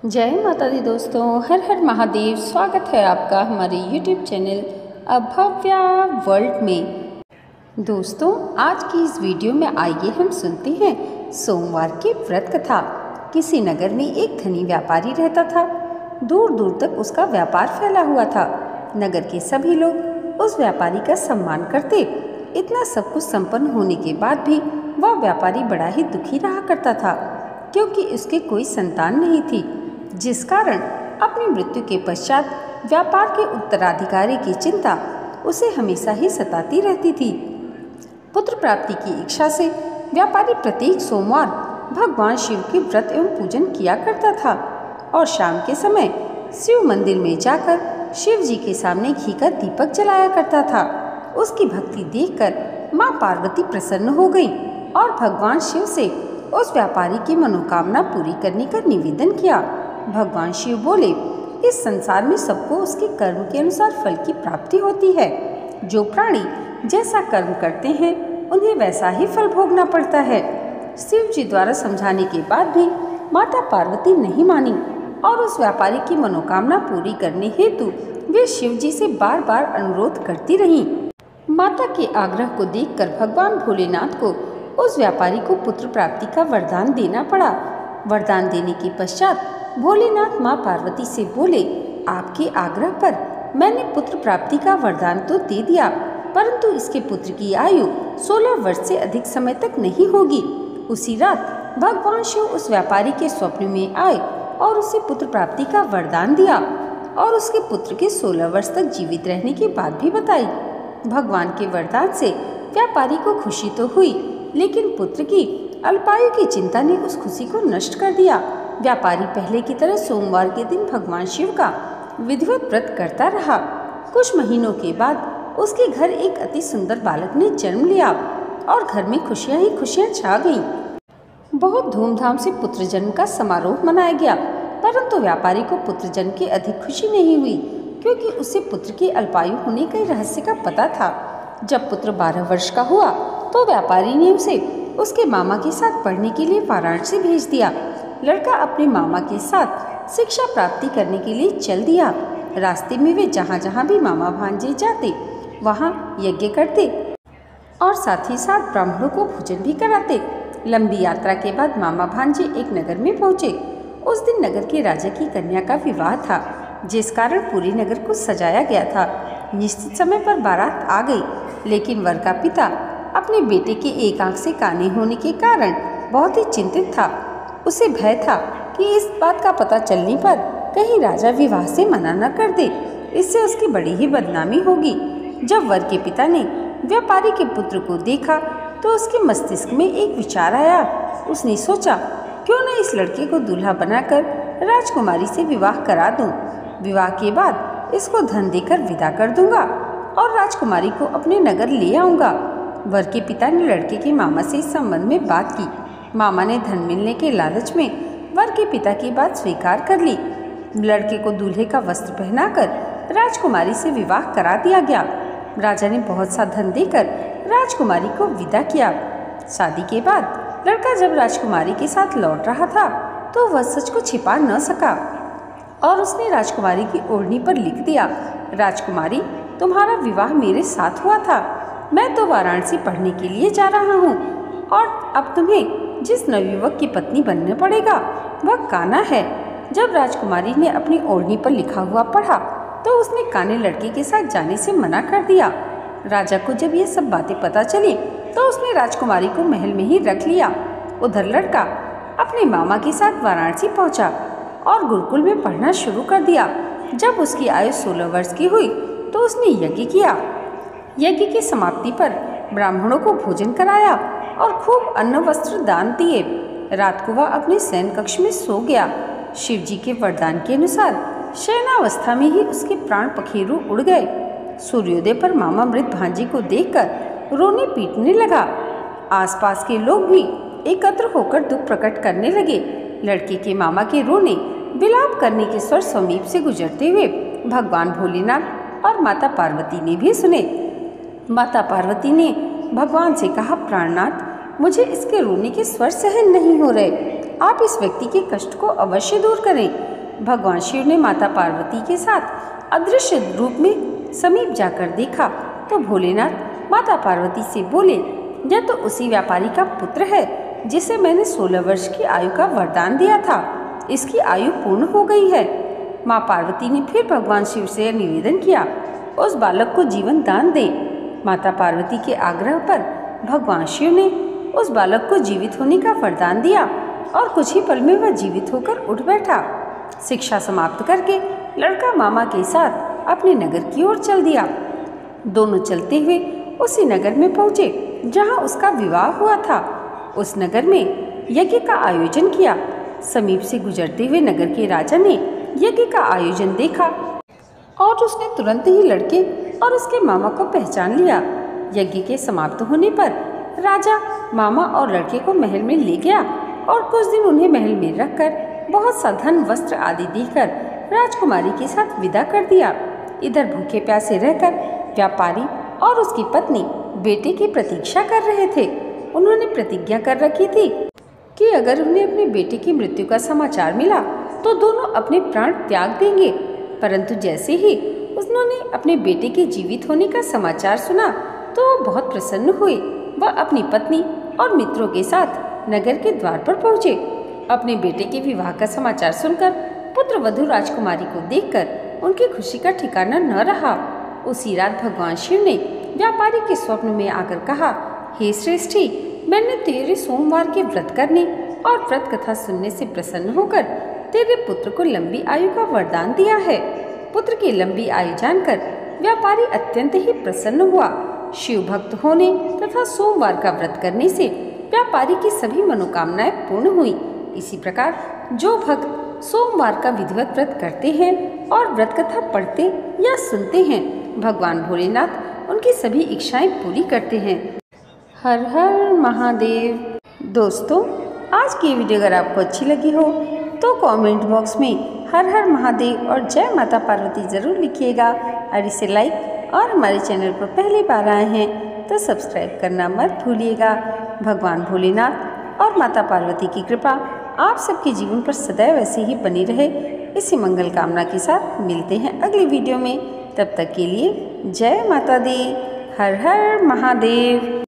जय माता दी दोस्तों, हर हर महादेव। स्वागत है आपका हमारे YouTube चैनल अभव्या वर्ल्ड में। दोस्तों, आज की इस वीडियो में आइए हम सुनते हैं सोमवार की व्रत कथा। किसी नगर में एक धनी व्यापारी रहता था। दूर दूर तक उसका व्यापार फैला हुआ था। नगर के सभी लोग उस व्यापारी का सम्मान करते। इतना सब कुछ संपन्न होने के बाद भी वह व्यापारी बड़ा ही दुखी रहा करता था, क्योंकि उसके कोई संतान नहीं थी, जिस कारण अपनी मृत्यु के पश्चात व्यापार के उत्तराधिकारी की चिंता उसे हमेशा ही सताती रहती थी। पुत्र प्राप्ति की इच्छा से व्यापारी प्रत्येक सोमवार भगवान शिव के व्रत एवं पूजन किया करता था और शाम के समय शिव मंदिर में जाकर शिव जी के सामने घी का दीपक जलाया करता था। उसकी भक्ति देखकर माँ पार्वती प्रसन्न हो गई और भगवान शिव से उस व्यापारी की मनोकामना पूरी करने का निवेदन किया। भगवान शिव बोले, इस संसार में सबको उसके कर्म के अनुसार फल की प्राप्ति होती है। जो प्राणी जैसा कर्म करते हैं उन्हें वैसा ही फल भोगना पड़ता है। शिव जी द्वारा समझाने के बाद भी माता पार्वती नहीं मानी और उस व्यापारी की मनोकामना पूरी करने हेतु वे शिव जी से बार बार अनुरोध करती रहीं। माता के आग्रह को देखकर भगवान भोलेनाथ को उस व्यापारी को पुत्र प्राप्ति का वरदान देना पड़ा। वरदान देने के पश्चात भोलेनाथ माँ पार्वती से बोले, आपके आग्रह पर मैंने पुत्र प्राप्ति का वरदान तो दे दिया, परंतु इसके पुत्र की आयु 16 वर्ष से अधिक समय तक नहीं होगी। उसी रात भगवान शिव उस व्यापारी के स्वप्न में आए और उसे पुत्र प्राप्ति का वरदान दिया और उसके पुत्र के 16 वर्ष तक जीवित रहने की बात भी बताई। भगवान के वरदान से व्यापारी को खुशी तो हुई, लेकिन पुत्र की अल्पायु की चिंता ने उस खुशी को नष्ट कर दिया। व्यापारी पहले की तरह सोमवार के दिन भगवान शिव का विधिवत व्रत करता रहा। कुछ महीनों के बाद उसके घर एक अति सुंदर बालक ने जन्म लिया और घर में खुशियां ही खुशियां छा गईं। बहुत धूमधाम से पुत्र जन्म का समारोह मनाया गया, परंतु व्यापारी को पुत्र जन्म की अधिक खुशी नहीं हुई, क्योंकि उसे पुत्र की अल्पायु होने के रहस्य का पता था। जब पुत्र 12 वर्ष का हुआ तो व्यापारी ने उसे उसके मामा के साथ पढ़ने के लिए वाराणसी भेज दिया। लड़का अपने मामा के साथ शिक्षा प्राप्ति करने के लिए चल दिया। रास्ते में वे जहाँ जहाँ भी मामा भांजे जाते वहाँ यज्ञ करते और साथ ही साथ ब्राह्मणों को भोजन भी कराते। लंबी यात्रा के बाद मामा भांजे एक नगर में पहुँचे। उस दिन नगर के राजा की कन्या का विवाह था, जिस कारण पूरे नगर को सजाया गया था। निश्चित समय पर बारात आ गई, लेकिन वर का पिता अपने बेटे के एक आंख से काने होने के कारण बहुत ही चिंतित था। उसे भय था कि इस बात का पता चलने पर कहीं राजा विवाह से मना न कर दे, इससे उसकी बड़ी ही बदनामी होगी। जब वर के पिता ने व्यापारी के पुत्र को देखा तो उसके मस्तिष्क में एक विचार आया। उसने सोचा, क्यों न इस लड़के को दूल्हा बनाकर राजकुमारी से विवाह करा दूं। विवाह के बाद इसको धन देकर विदा कर दूंगा और राजकुमारी को अपने नगर ले आऊंगा। वर के पिता ने लड़के के मामा से इस संबंध में बात की। मामा ने धन मिलने के लालच में वर के पिता की बात स्वीकार कर ली। लड़के को दूल्हे का वस्त्र पहनाकर राजकुमारी से विवाह करा दिया गया। राजा ने बहुत सा धन देकर राजकुमारी को विदा किया। शादी के बाद लड़का जब राजकुमारी के साथ लौट रहा था तो वह सच को छिपा न सका और उसने राजकुमारी की ओढ़नी पर लिख दिया, राजकुमारी, तुम्हारा विवाह मेरे साथ हुआ था। मैं तो वाराणसी पढ़ने के लिए जा रहा हूँ और अब तुम्हें जिस नवयुवक की पत्नी बनने पड़ेगा वह काना है। जब राजकुमारी ने अपनी ओढ़नी पर लिखा हुआ पढ़ा तो उसने काने लड़के के साथ जाने से मना कर दिया। राजा को जब ये सब बातें पता चली तो उसने राजकुमारी को महल में ही रख लिया। उधर लड़का अपने मामा के साथ वाराणसी पहुंचा और गुरुकुल में पढ़ना शुरू कर दिया। जब उसकी आयु 16 वर्ष की हुई तो उसने यज्ञ किया। यज्ञ की समाप्ति पर ब्राह्मणों को भोजन कराया और खूब अन्न वस्त्र दान दिए। रात को वह अपने शयन कक्ष में सो गया। शिव जी के वरदान के अनुसार शयनावस्था में ही उसके प्राण पखेरु उड़ गए। सूर्योदय पर मामा मृत भांजे को देखकर रोने पीटने लगा। आसपास के लोग भी एकत्र होकर दुख प्रकट करने लगे। लड़के के मामा के रोने विलाप करने के स्वर समीप से गुजरते हुए भगवान भोलेनाथ और माता पार्वती ने भी सुने। माता पार्वती ने भगवान से कहा, प्राणनाथ, मुझे इसके रोने के स्वर सहन नहीं हो रहे। आप इस व्यक्ति के कष्ट को अवश्य दूर करें। भगवान शिव ने माता पार्वती के साथ अदृश्य रूप में समीप जाकर देखा तो भोलेनाथ माता पार्वती से बोले, यह तो उसी व्यापारी का पुत्र है जिसे मैंने 16 वर्ष की आयु का वरदान दिया था। इसकी आयु पूर्ण हो गई है। माँ पार्वती ने फिर भगवान शिव से निवेदन किया, उस बालक को जीवन दान दे। माता पार्वती के आग्रह पर भगवान शिव ने उस बालक को जीवित होने का वरदान दिया और कुछ ही पल में वह जीवित होकर उठ बैठा। शिक्षा समाप्त करके लड़का मामा के साथ अपने नगर की ओर चल दिया। दोनों चलते हुए उसी नगर में पहुँचे जहाँ उसका विवाह हुआ था। उस नगर में यज्ञ का आयोजन किया। समीप से गुजरते हुए नगर के राजा ने यज्ञ का आयोजन देखा और उसने तुरंत ही लड़के और उसके मामा को पहचान लिया। यज्ञ के समाप्त होने पर राजा मामा और लड़के को महल में ले गया और कुछ दिन उन्हें महल में रखकर बहुत सा धन वस्त्र आदि देकर राजकुमारी के साथ विदा कर दिया। इधर भूखे प्यासे रहकर व्यापारी और उसकी पत्नी बेटे की प्रतीक्षा कर रहे थे। उन्होंने प्रतिज्ञा कर रखी थी कि अगर उन्हें अपने बेटे की मृत्यु का समाचार मिला तो दोनों अपने प्राण त्याग देंगे। परंतु जैसे ही उन्होंने अपने बेटे के जीवित होने का समाचार सुना तो वो बहुत प्रसन्न हुए। वह अपनी पत्नी और मित्रों के साथ नगर के द्वार पर पहुँचे। अपने बेटे के विवाह का समाचार सुनकर पुत्र वधू राजकुमारी को देखकर उनकी खुशी का ठिकाना न रहा। उसी रात भगवान शिव ने व्यापारी के स्वप्न में आकर कहा, हे श्रेष्ठी, मैंने तेरे सोमवार के व्रत करने और व्रत कथा सुनने से प्रसन्न होकर तेरे पुत्र को लंबी आयु का वरदान दिया है। पुत्र की लंबी आयु जानकर व्यापारी अत्यंत ही प्रसन्न हुआ। शिव भक्त होने तथा सोमवार का व्रत करने से व्यापारी की सभी मनोकामनाएं पूर्ण हुई। इसी प्रकार जो भक्त सोमवार का विधिवत व्रत करते हैं और व्रत कथा पढ़ते या सुनते हैं, भगवान भोलेनाथ उनकी सभी इच्छाएं पूरी करते हैं। हर हर महादेव। दोस्तों, आज की वीडियो अगर आपको अच्छी लगी हो तो कमेंट बॉक्स में हर हर महादेव और जय माता पार्वती ज़रूर लिखिएगा और इसे लाइक और हमारे चैनल पर पहली बार आए हैं तो सब्सक्राइब करना मत भूलिएगा। भगवान भोलेनाथ और माता पार्वती की कृपा आप सबके जीवन पर सदैव ऐसे ही बनी रहे, इसी मंगल कामना के साथ मिलते हैं अगली वीडियो में। तब तक के लिए जय माता दी। हर हर महादेव।